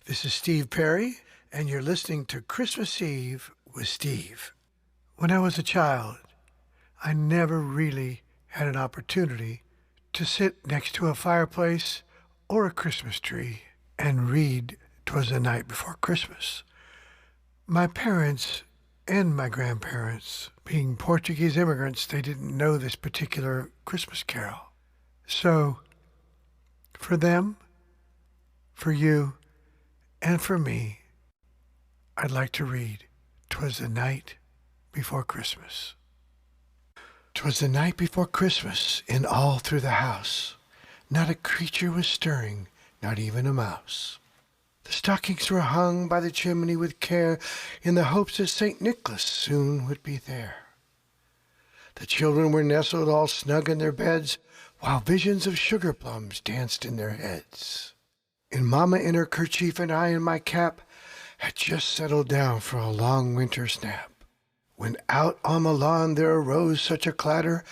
This is Steve Perry, and you're listening to Christmas Eve with Steve. When I was a child, I never really had an opportunity to sit next to a fireplace or a Christmas tree and read "'Twas the Night Before Christmas." My parents and my grandparents, being Portuguese immigrants, they didn't know this particular Christmas carol. So, for them, for you, and for me, I'd like to read "'Twas the Night Before Christmas." 'Twas the night before Christmas, and all through the house not a creature was stirring, not even a mouse. The stockings were hung by the chimney with care, in the hopes that St. Nicholas soon would be there. The children were nestled all snug in their beds, while visions of sugar plums danced in their heads. And Mama in her kerchief and I in my cap had just settled down for a long winter's nap. When out on the lawn there arose such a clatter,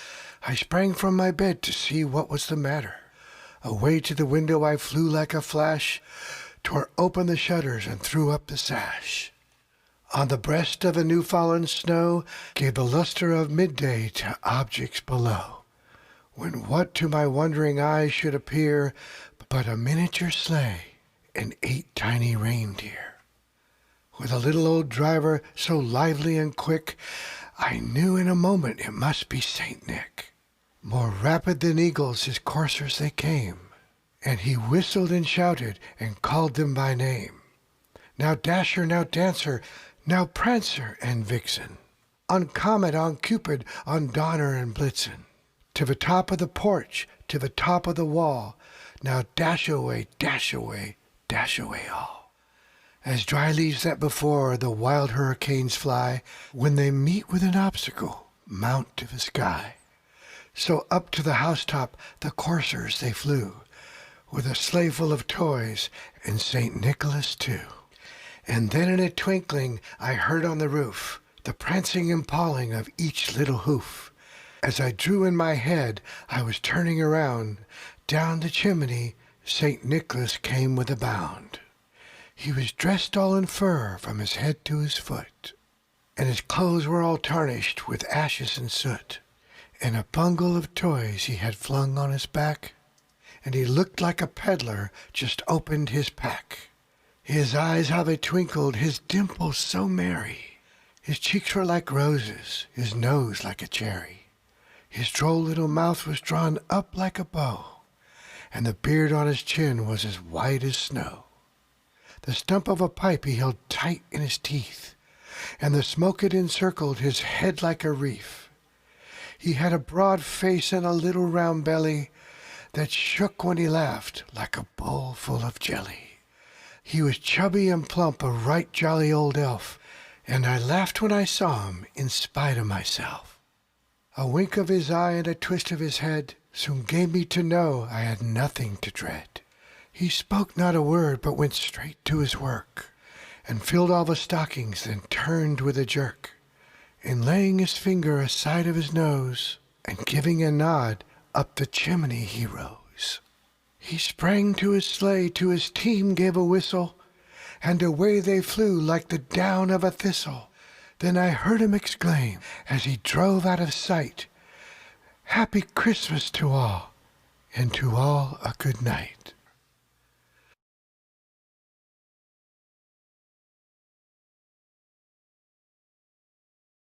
I sprang from my bed to see what was the matter. Away to the window I flew like a flash, tore open the shutters and threw up the sash. On the breast of the new-fallen snow gave the luster of midday to objects below, when what to my wondering eyes should appear but a miniature sleigh and 8 tiny reindeer. With a little old driver so lively and quick, I knew in a moment it must be Saint Nick. More rapid than eagles his coursers they came, and he whistled and shouted and called them by name. Now Dasher, now Dancer, now Prancer and Vixen, on Comet, on Cupid, on Donner and Blitzen. To the top of the porch, to the top of the wall, now dash away, dash away, dash away all. As dry leaves that before the wild hurricanes fly, when they meet with an obstacle, mount to the sky. So up to the housetop the coursers they flew, with a sleigh full of toys, and St. Nicholas too. And then in a twinkling I heard on the roof the prancing and pawing of each little hoof. As I drew in my head I was turning around. Down the chimney St. Nicholas came with a bound. He was dressed all in fur from his head to his foot, and his clothes were all tarnished with ashes and soot, and a bundle of toys he had flung on his back, and he looked like a peddler just opened his pack. His eyes how they twinkled, his dimples so merry, his cheeks were like roses, his nose like a cherry. His droll little mouth was drawn up like a bow, and the beard on his chin was as white as snow. The stump of a pipe he held tight in his teeth, and the smoke it encircled his head like a reef. He had a broad face and a little round belly that shook when he laughed like a bowl full of jelly. He was chubby and plump, a right jolly old elf, and I laughed when I saw him in spite of myself. A wink of his eye and a twist of his head soon gave me to know I had nothing to dread. He spoke not a word, but went straight to his work, and filled all the stockings, then turned with a jerk, and laying his finger aside of his nose, and giving a nod, up the chimney he rose. He sprang to his sleigh, to his team gave a whistle, and away they flew like the down of a thistle. Then I heard him exclaim, as he drove out of sight, "Happy Christmas to all, and to all a good night."